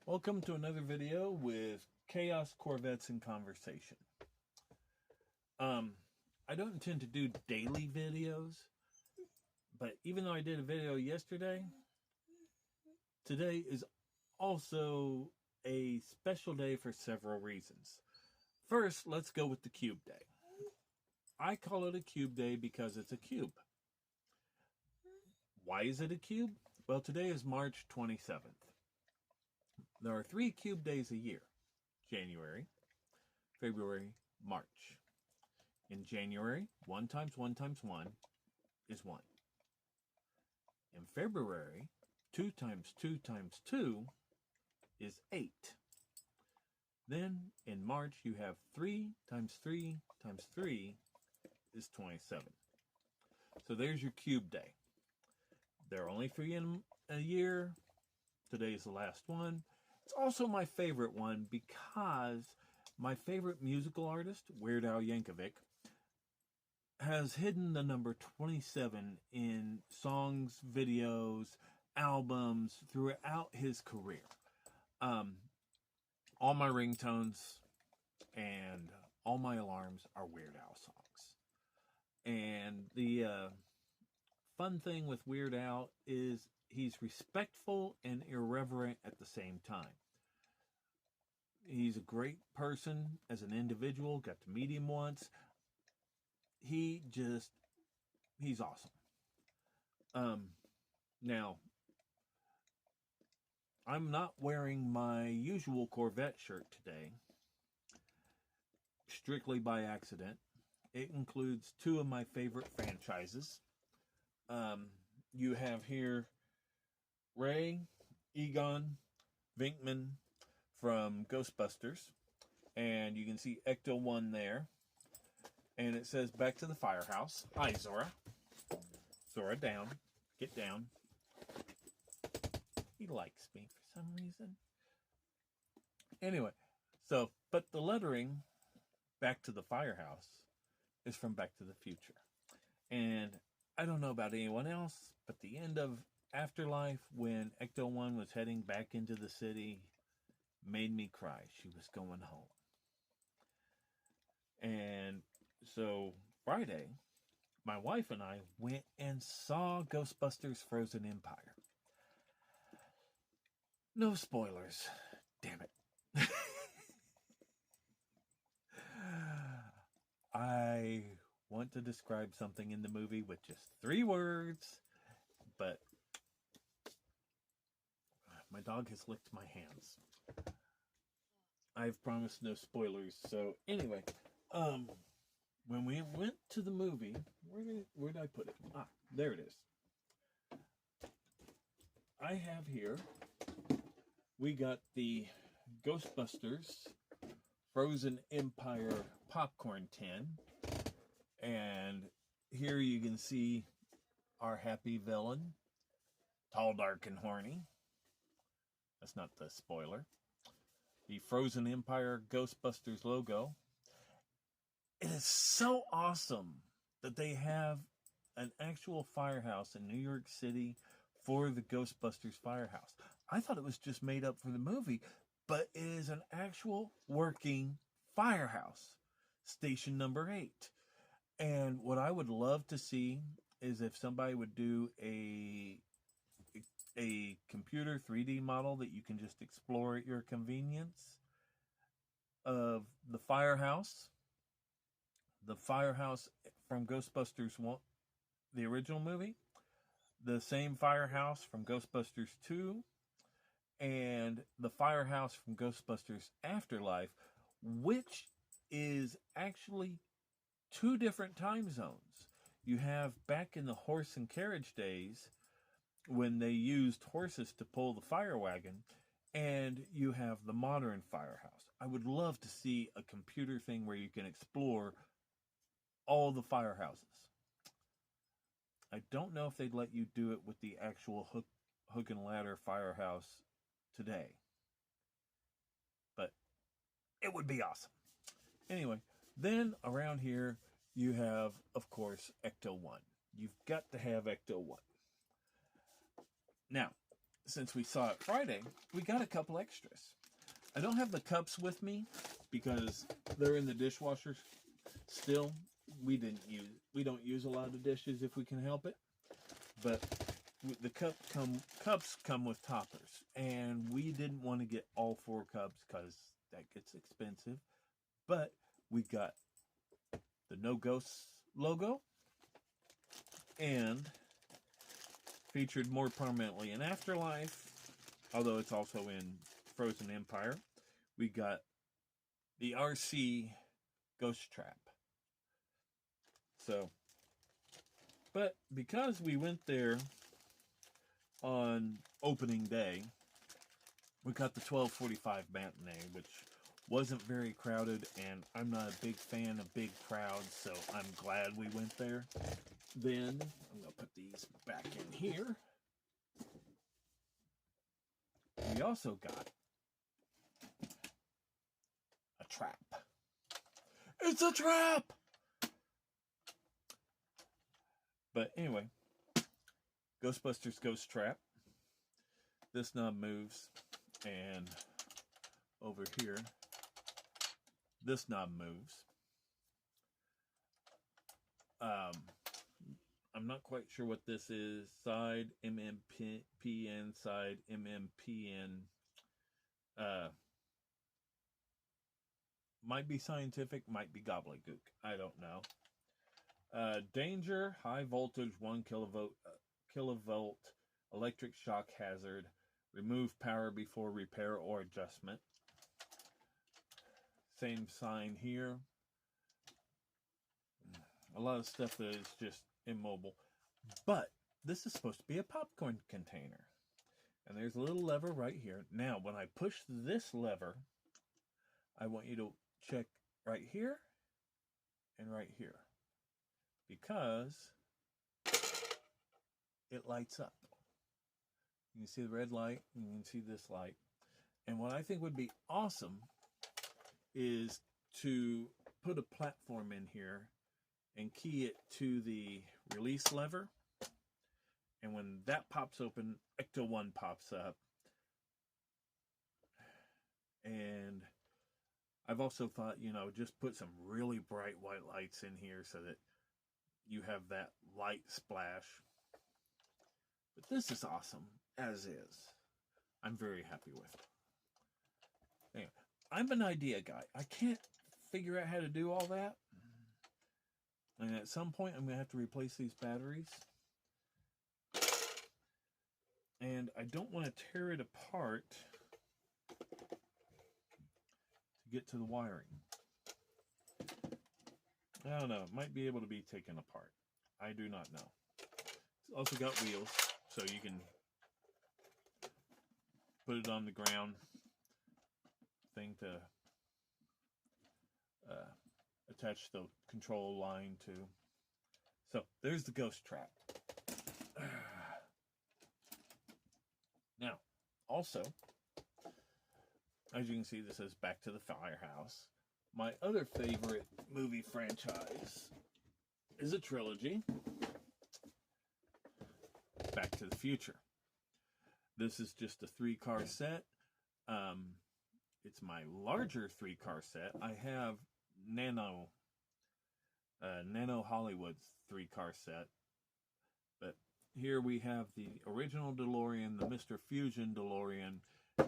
Welcome to another video with Chaos Corvettes in Conversation. I don't intend to do daily videos, but even though I did a video yesterday, today is also a special day for several reasons. First, let's go with the cube day. I call it a cube day because it's a cube. Why is it a cube? Well, today is March 27th. There are 3 cube days a year: January, February, March. In January, 1 times 1 times 1 is 1. In February, 2 times 2 times 2 is 8. Then in March, you have 3 times 3 times 3 is 27. So there's your cube day. There are only 3 in a year. Today is the last one. It's also my favorite one because my favorite musical artist, Weird Al Yankovic, has hidden the number 27 in songs, videos, albums throughout his career. All my ringtones and all my alarms are Weird Al songs. And the fun thing with Weird Al is he's respectful and irreverent at the same time. He's a great person as an individual. Got to meet him once. He's awesome. Now, I'm not wearing my usual Corvette shirt today, strictly by accident. It includes 2 of my favorite franchises. You have here Ray Egon Vinkman from Ghostbusters, and you can see Ecto-1 there, and it says "Back to the Firehouse." Hi, Zora. Zora, down. Get down. He likes me for some reason. Anyway, but the lettering "Back to the Firehouse" is from Back to the Future. And I don't know about anyone else, but the end of Afterlife, when Ecto-1 was heading back into the city, made me cry. She was going home. And so Friday, my wife and I went and saw Ghostbusters Frozen Empire. No spoilers. Damn it. I want to describe something in the movie with just 3 words, but my dog has licked my hands. I've promised no spoilers. So anyway, when we went to the movie, where did I put it? Ah, there it is. I have here, we got the Ghostbusters Frozen Empire popcorn tin. And here you can see our happy villain, tall, dark, and horny. That's not the spoiler. The Frozen Empire Ghostbusters logo. It is so awesome that they have an actual firehouse in New York City for the Ghostbusters firehouse. I thought it was just made up for the movie, but it is an actual working firehouse. Station number 8. And what I would love to see is if somebody would do a computer 3D model that you can just explore at your convenience of the firehouse from Ghostbusters 1, the original movie, the same firehouse from Ghostbusters 2, and the firehouse from Ghostbusters Afterlife, which is actually 2 different time zones. You have back in the horse and carriage days when they used horses to pull the fire wagon, and you have the modern firehouse. I would love to see a computer thing where you can explore all the firehouses. I don't know if they'd let you do it with the actual hook and ladder firehouse today, but it would be awesome. Anyway, then around here you have, of course, Ecto-1. You've got to have Ecto-1. Now, since we saw it Friday, we got a couple extras. I don't have the cups with me because they're in the dishwasher still. We don't use a lot of dishes if we can help it. But the cups come with toppers, and we didn't want to get all 4 cups because that gets expensive. But we got the No Ghosts logo, and featured more prominently in Afterlife, although it's also in Frozen Empire. We got the RC Ghost Trap. So, but because we went there on opening day, we got the 12:45 matinee, which wasn't very crowded, and I'm not a big fan of big crowds, so I'm glad we went there. Then, I'm going to put these back in here. We also got a trap. It's a trap! But anyway, Ghostbusters Ghost Trap. This knob moves, and over here, this knob moves. I'm not quite sure what this is. Side MMPN, side MMPN. Might be scientific, might be gobbledygook. I don't know. Danger, high voltage, 1 kilovolt, electric shock hazard. Remove power before repair or adjustment. Same sign here. A lot of stuff that is just immobile. But this is supposed to be a popcorn container. And there's a little lever right here. Now, when I push this lever, I want you to check right here and right here. Because it lights up. You can see the red light, and you can see this light. And what I think would be awesome is to put a platform in here and key it to the release lever. And when that pops open, Ecto 1 pops up. And I've also thought, just put some really bright white lights in here so that you have that light splash. But this is awesome, as is. I'm very happy with it. Anyway, I'm an idea guy. I can't figure out how to do all that. And at some point, I'm going to have to replace these batteries. And I don't want to tear it apart to get to the wiring. I don't know. It might be able to be taken apart. I do not know. It's also got wheels, so you can put it on the ground thing to attach the control line to. So there's the ghost trap. Now, also, as you can see, this says Back to the Firehouse. My other favorite movie franchise is a trilogy, Back to the Future. This is just a 3-car set. It's my larger 3-car set. I have Nano Hollywood's 3-car set. But here we have the original DeLorean, the Mr. Fusion DeLorean,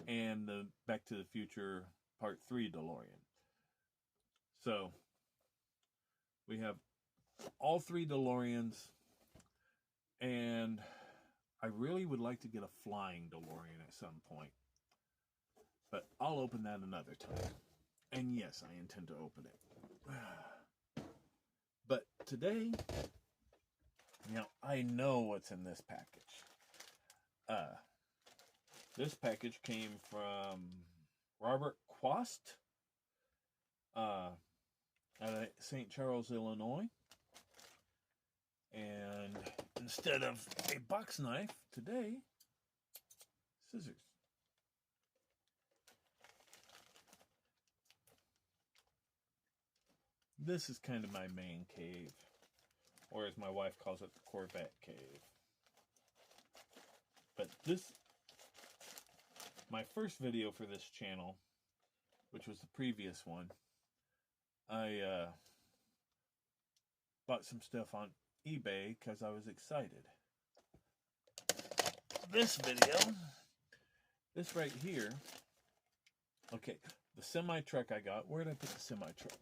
and the Back to the Future Part 3 DeLorean. So, we have all 3 DeLoreans, and I really would like to get a flying DeLorean at some point. But I'll open that another time. And yes, I intend to open it. But today, I know what's in this package. This package came from Robert Quast out of St. Charles, Illinois. And instead of a box knife, today, scissors. This is kind of my main cave, or as my wife calls it, the Corvette cave. But this my first video for this channel, which was the previous one, I bought some stuff on eBay because I was excited. This video, this right here, okay, the semi-truck I got. Where did I put the semi-truck?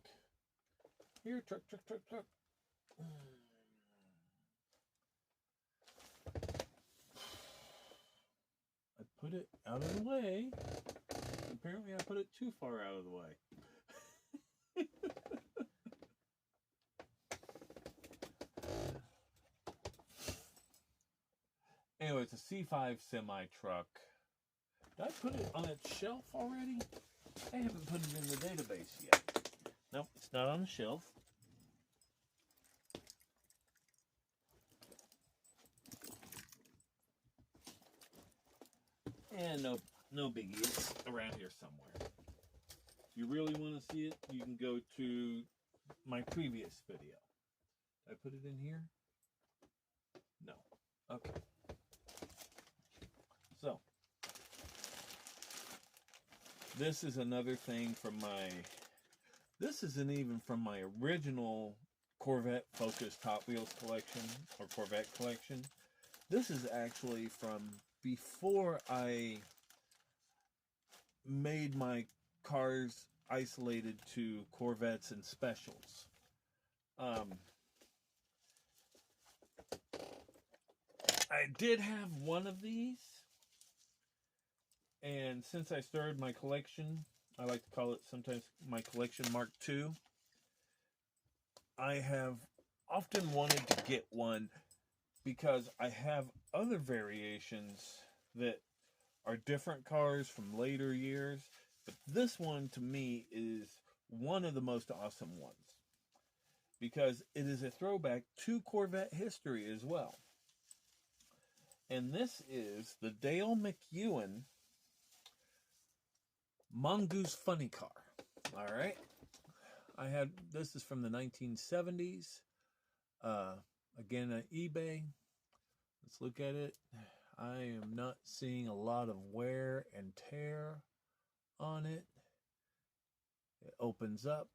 Here, truck. I put it out of the way. Apparently I put it too far out of the way. Anyway, it's a C5 semi-truck. Did I put it on its shelf already? I haven't put it in the database yet. Nope, it's not on the shelf. And no biggie, it's around here somewhere. If you really want to see it, you can go to my previous video. Did I put it in here? No. Okay. So, this is another thing from my, this isn't even from my original Corvette-focused Hot Wheels collection, or Corvette collection. This is actually from before I made my cars isolated to Corvettes and Specials. I did have one of these, and since I started my collection, I like to call it sometimes my collection Mark II, I have often wanted to get one because I have other variations that are different cars from later years, but this one to me is one of the most awesome ones because it is a throwback to Corvette history as well. And this is the Dale McEwen Mongoose funny car. All right. This is from the 1970s. Again, on eBay. Let's look at it. I am not seeing a lot of wear and tear on it. It opens up.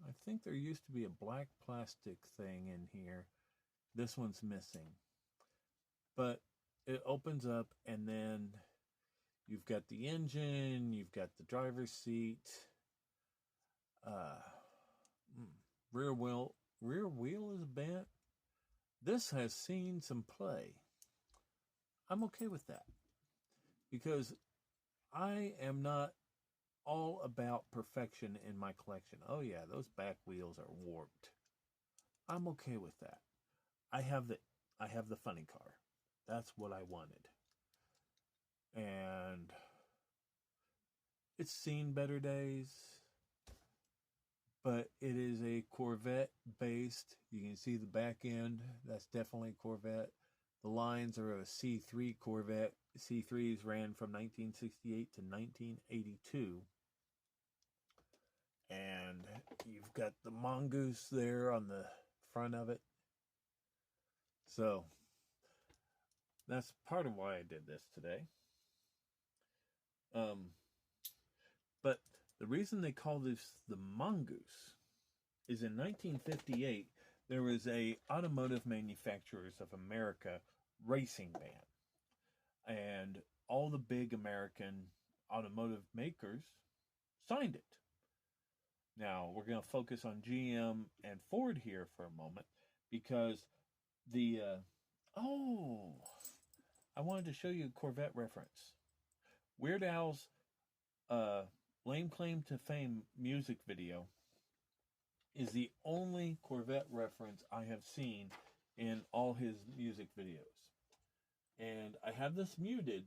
I think there used to be a black plastic thing in here. This one's missing. But it opens up, and then you've got the engine, you've got the driver's seat, rear wheel is bent. This has seen some play. I'm okay with that because I am not all about perfection in my collection. Oh yeah, those back wheels are warped. I'm okay with that. I have the funny car. That's what I wanted. And it's seen better days, but it is a Corvette based. You can see the back end. That's definitely Corvette. The lines are a C3 Corvette. C3s ran from 1968 to 1982. And you've got the Mongoose there on the front of it. So that's part of why I did this today. But the reason they call this the Mongoose is in 1958, there was a Automotive Manufacturers of America racing ban. And all the big American automotive makers signed it. Now, we're going to focus on GM and Ford here for a moment because the, I wanted to show you a Corvette reference. Weird Al's Lame Claim to Fame music video is the only Corvette reference I have seen in all his music videos. And I have this muted.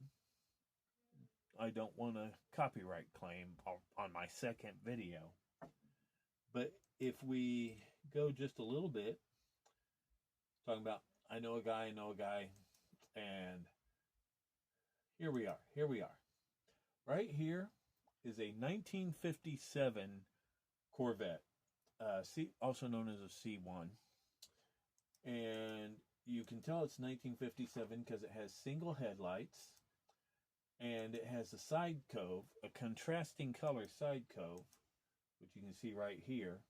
I don't want a copyright claim on my second video. But if we go just a little bit, talking about I know a guy, and here we are. Right here is a 1957 Corvette, also known as a C1. And you can tell it's 1957 because it has single headlights, and it has a side cove, a contrasting color side cove, which you can see right here.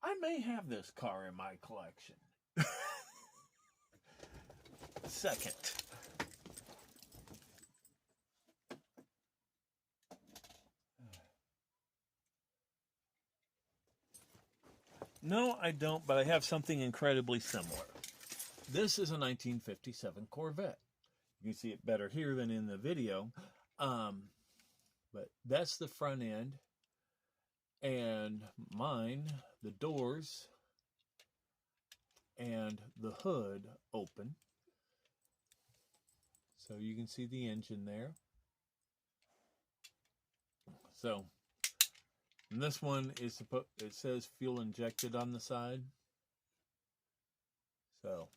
I may have this car in my collection. Second. No, I don't, but I have something incredibly similar. This is a 1957 Corvette. You can see it better here than in the video. But that's the front end. And mine, the doors and the hood open. So you can see the engine there. So, and this one is it says fuel injected on the side. So,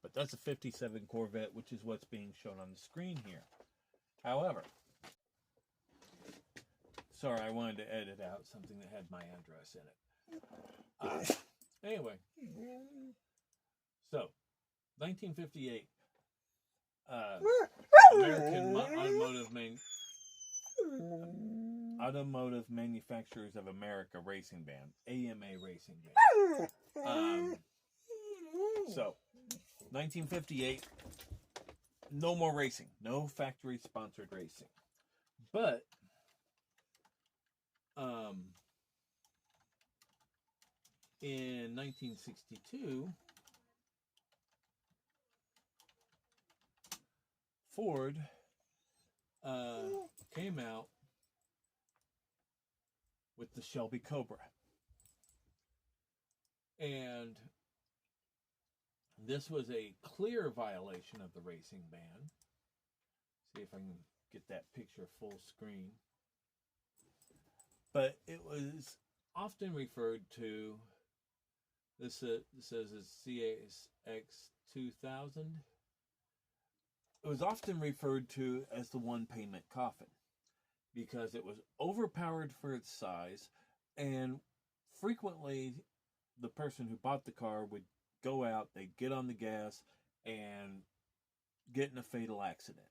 but that's a 57 Corvette, which is what's being shown on the screen here. However, sorry, I wanted to edit out something that had my address in it. Anyway, so 1958, American Automotive Manufacturers of America racing band, AMA racing band. So 1958, no more racing, no factory sponsored racing, but in 1962, Ford came out with the Shelby Cobra. And this was a clear violation of the racing ban. See if I can get that picture full screen. But it was often referred to, this says it's CAX 2000. It was often referred to as the one payment coffin because it was overpowered for its size, and frequently the person who bought the car would go out, they'd get on the gas and get in a fatal accident.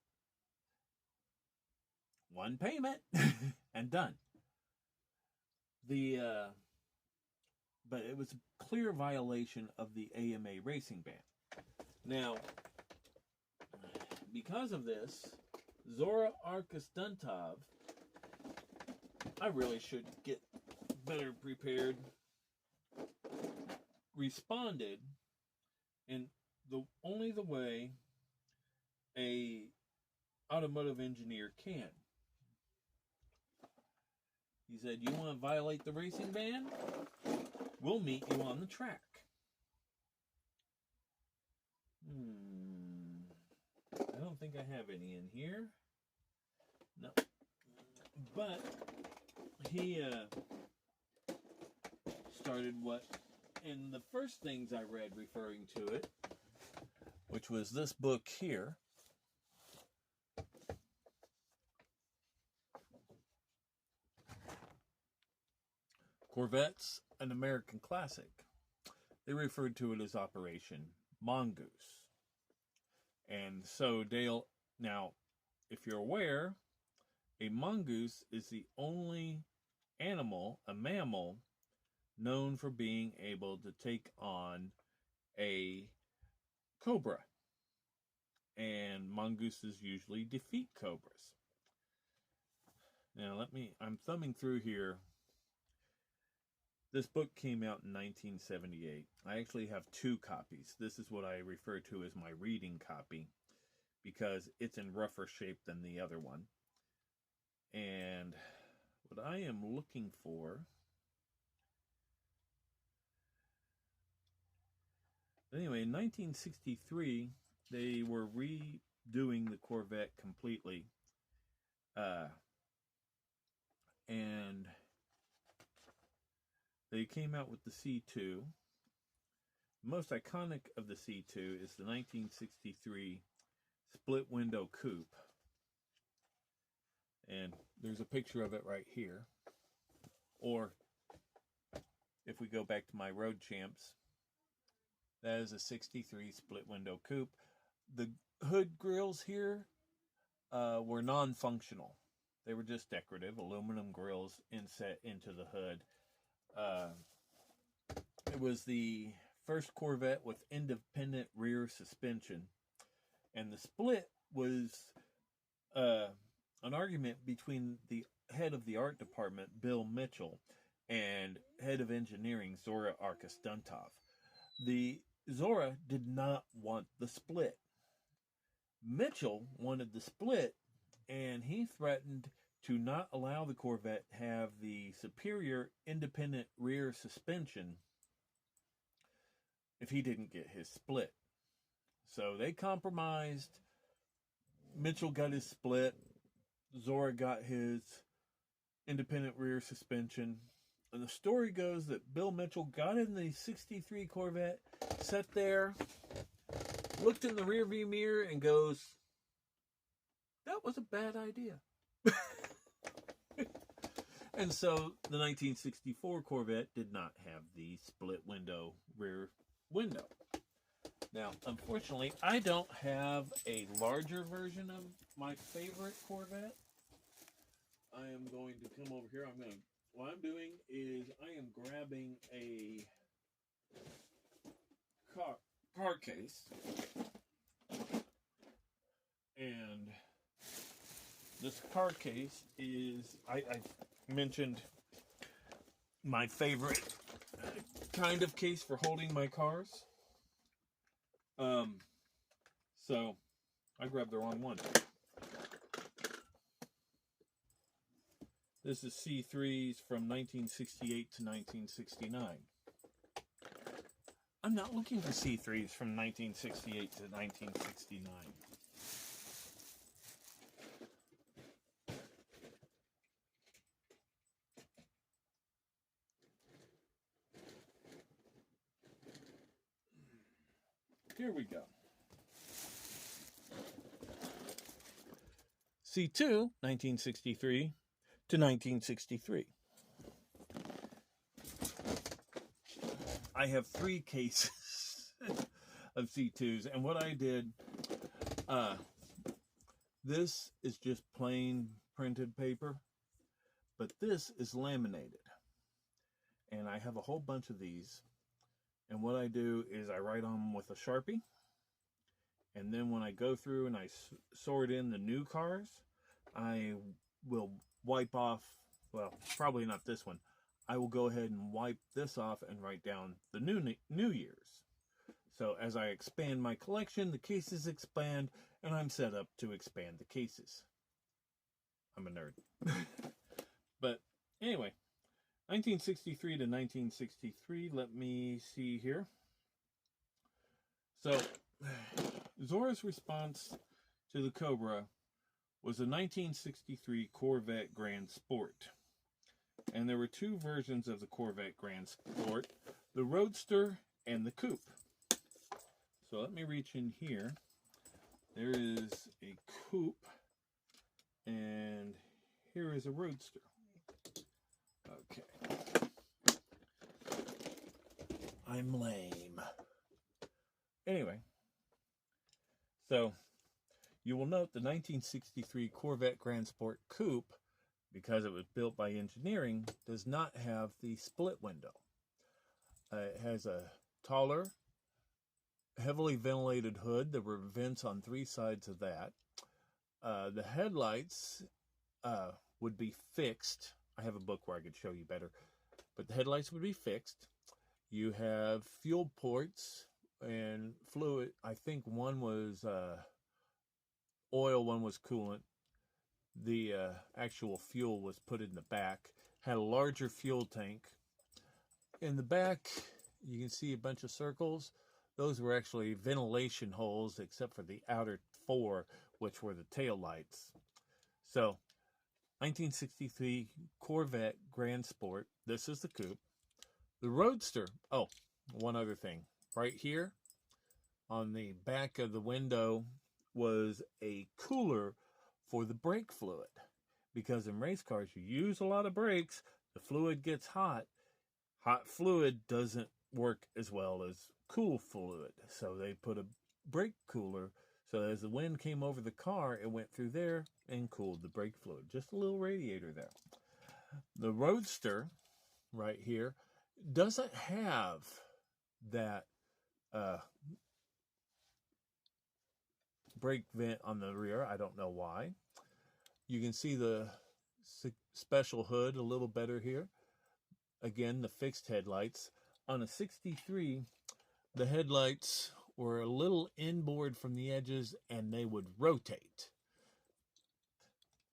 One payment and done. But it was a clear violation of the AMA racing ban. Now, because of this, Zora Arkastuntov, I really should get better prepared, responded in only the way a automotive engineer can. He said, "You want to violate the racing ban? We'll meet you on the track." I don't think I have any in here. No. But he started in the first things I read referring to it, which was this book here. Corvettes, an American classic. They referred to it as Operation Mongoose. And so Dale, now, if you're aware, a mongoose is the only animal, a mammal, known for being able to take on a cobra. And mongooses usually defeat cobras. Now I'm thumbing through here. This book came out in 1978. I actually have two copies. This is what I refer to as my reading copy because it's in rougher shape than the other one. And what I am looking for, anyway, in 1963, they were redoing the Corvette completely. And they came out with the C2. The most iconic of the C2 is the 1963 split window coupe. And there's a picture of it right here. Or if we go back to my Road Champs, That is a 63 split window coupe. The hood grills here were non-functional. They were just decorative, aluminum grills inset into the hood. It was the first Corvette with independent rear suspension. And the split was an argument between the head of the art department, Bill Mitchell, and head of engineering, Zora Arkus-Duntov. The Zora did not want the split. Mitchell wanted the split, and he threatened to not allow the Corvette have the superior independent rear suspension if he didn't get his split. So they compromised. Mitchell got his split. Zora got his independent rear suspension. And the story goes that Bill Mitchell got in the 63 Corvette, sat there, looked in the rearview mirror, and goes, "That was a bad idea." And so the 1964 Corvette did not have the split window rear window. Now, unfortunately, I don't have a larger version of my favorite Corvette. I am going to come over here. What I'm doing is I am grabbing a car case, and this car case is, I mentioned my favorite kind of case for holding my cars. So I grabbed the wrong one. This is C3s from 1968 to 1969. I'm not looking for C3s from 1968 to 1969. Here we go. C2, 1963 to 1963. I have 3 cases of C2s, and what I did, this is just plain printed paper, but this is laminated. And I have a whole bunch of these. And what I do is I write on them with a Sharpie. And then when I go through and I sort in the new cars, I will wipe off, well, probably not this one. I will go ahead and wipe this off and write down the new years. So as I expand my collection, the cases expand, and I'm set up to expand the cases. I'm a nerd. But anyway, 1963 to 1963, let me see here. So, Zora's response to the Cobra was a 1963 Corvette Grand Sport. And there were 2 versions of the Corvette Grand Sport, the Roadster and the Coupe. So let me reach in here. There is a Coupe, and here is a Roadster. Okay. I'm lame. Anyway, so you will note the 1963 Corvette Grand Sport Coupe, because it was built by engineering, does not have the split window. It has a taller, heavily ventilated hood. There were vents on 3 sides of that. The headlights would be fixed. I have a book where I could show you better. But the headlights would be fixed. You have fuel ports and fluid. I think one was oil, one was coolant. The actual fuel was put in the back. Had a larger fuel tank. In the back, you can see a bunch of circles. Those were actually ventilation holes, except for the outer 4, which were the tail lights. So, 1963 Corvette Grand Sport. This is the coupe. The Roadster. Oh, one other thing. Right here on the back of the window was a cooler for the brake fluid. Because in race cars, you use a lot of brakes. The fluid gets hot. Hot fluid doesn't work as well as cool fluid. So they put a brake cooler, so as the wind came over the car, it went through there and cooled the brake fluid. Just a little radiator there. The Roadster right here doesn't have that brake vent on the rear. I don't know why. You can see the special hood a little better here. Again, the fixed headlights. On a 63, the headlights were a little inboard from the edges and they would rotate.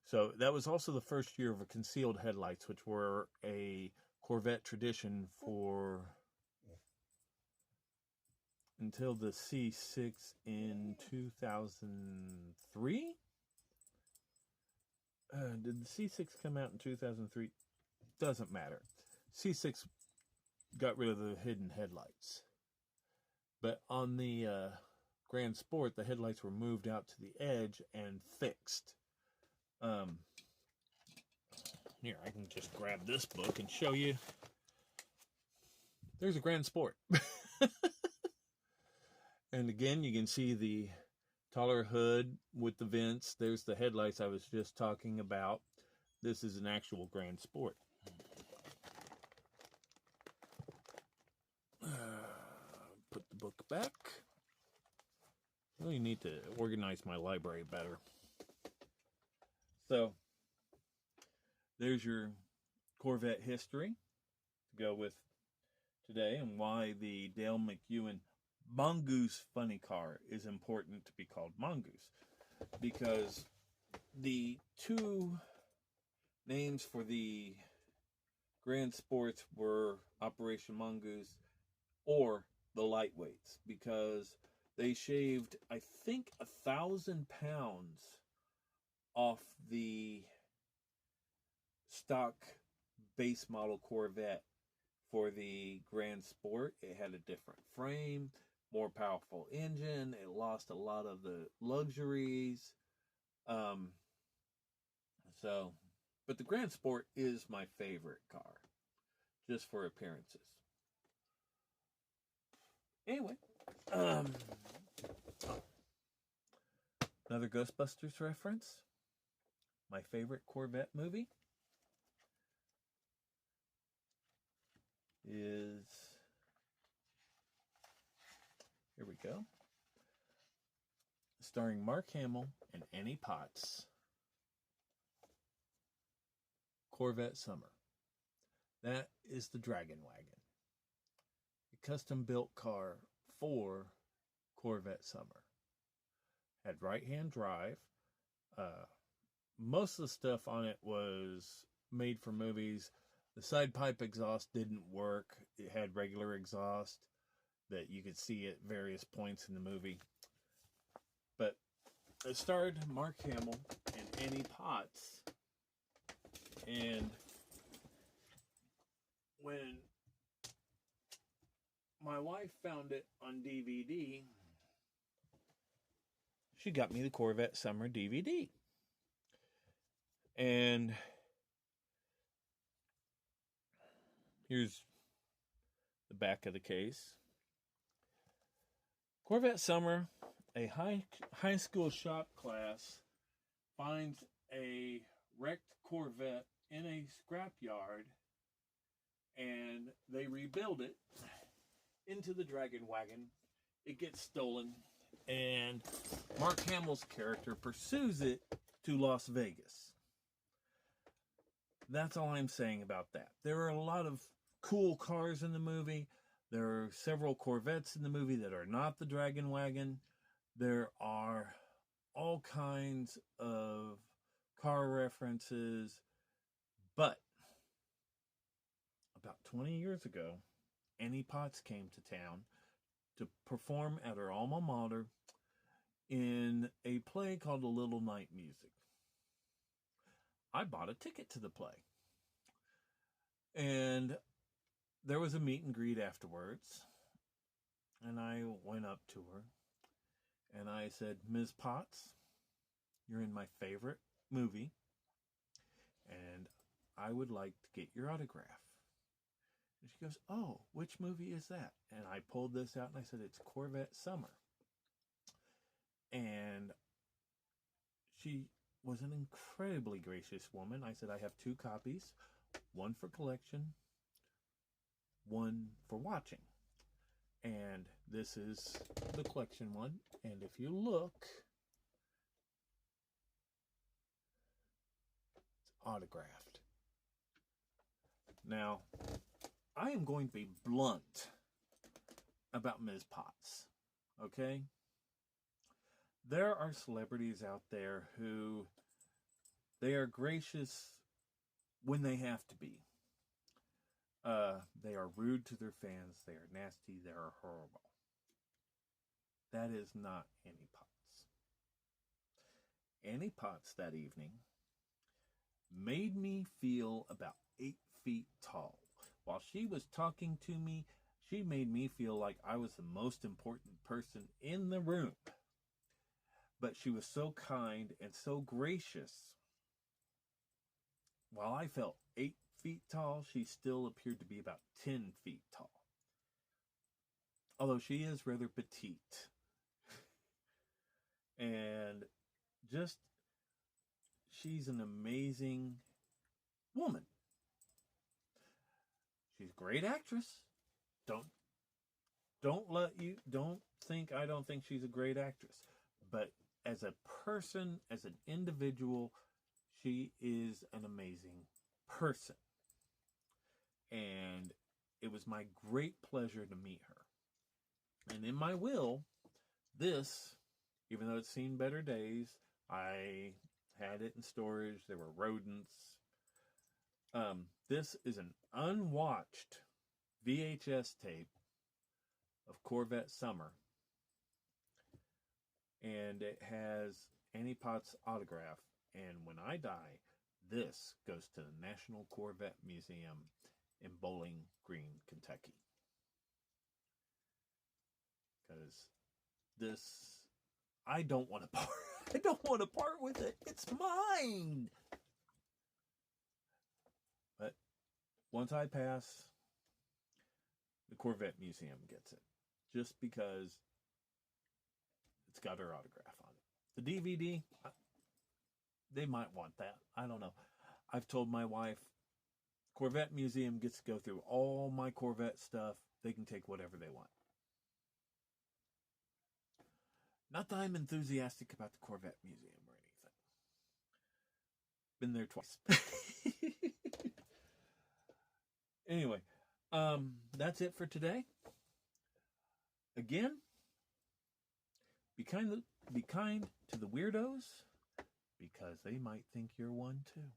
So that was also the first year of concealed headlights, which were a Corvette tradition for until the C6 in 2003. Did the C6 come out in 2003? Doesn't matter. C6 got rid of the hidden headlights. But on the Grand Sport, the headlights were moved out to the edge and fixed. Here, I can just grab this book and show you. There's a Grand Sport. And again, you can see the taller hood with the vents. There's the headlights I was just talking about. This is an actual Grand Sport. Put the book back. Really need to organize my library better. So, there's your Corvette history to go with today and why the Dale McEwen Mongoose funny car is important to be called Mongoose. Because the two names for the Grand Sports were Operation Mongoose or the Lightweights, because they shaved, I think, 1,000 pounds off the stock base model Corvette for the Grand Sport. It had a different frame, more powerful engine. It lost a lot of the luxuries. But the Grand Sport is my favorite car, just for appearances. Anyway, another Ghostbusters reference. My favorite Corvette movie is, here we go, starring Mark Hamill and Annie Potts, Corvette Summer. That is the Dragon Wagon, a custom-built car for Corvette Summer. Had right-hand drive. Most of the stuff on it was made for movies. The side pipe exhaust didn't work. It had regular exhaust that you could see at various points in the movie. But it starred Mark Hamill and Annie Potts. And when my wife found it on DVD, she got me the Corvette Summer DVD. And here's the back of the case. Corvette Summer, a high school shop class finds a wrecked Corvette in a scrapyard, and they rebuild it into the Dragon Wagon. It gets stolen, and Mark Hamill's character pursues it to Las Vegas. That's all I'm saying about that. There are a lot of cool cars in the movie. There are several Corvettes in the movie that are not the Dragon Wagon. There are all kinds of car references. But about 20 years ago, Annie Potts came to town to perform at her alma mater in a play called A Little Night Music. I bought a ticket to the play. And there was a meet and greet afterwards. And I went up to her. And I said, Ms. Potts, you're in my favorite movie. And I would like to get your autograph. And she goes, "Oh, which movie is that?" And I pulled this out and I said, "It's Corvette Summer." And she was an incredibly gracious woman. I said, "I have 2 copies, one for collection, one for watching." And this is the collection one. And if you look, it's autographed. Now, I am going to be blunt about Ms. Potts, okay? There are celebrities out there who they are gracious when they have to be. They are rude to their fans. They are nasty. They are horrible. That is not Annie Potts. Annie Potts that evening made me feel about 8 feet tall. While she was talking to me, she made me feel like I was the most important person in the room. But she was so kind and so gracious. While I felt 8 feet tall, she still appeared to be about 10 feet tall. Although she is rather petite. And just, she's an amazing woman. She's a great actress. Don't think I don't think she's a great actress. But as a person, as an individual, she is an amazing person. And it was my great pleasure to meet her. And in my will, this, even though it's seen better days, I had it in storage. There were rodents. This is an unwatched VHS tape of Corvette Summer. And it has Annie Potts' autograph. And when I die, this goes to the National Corvette Museum in Bowling Green, Kentucky. Because this, I don't want to part. I don't want to part with it. It's mine. But once I pass, the Corvette Museum gets it. Just because it's got her autograph on it. The DVD, they might want that. I don't know. I've told my wife, Corvette Museum gets to go through all my Corvette stuff. They can take whatever they want. Not that I'm enthusiastic about the Corvette Museum or anything. Been there twice. Anyway, that's it for today. Again, be kind to the weirdos, because they might think you're one too.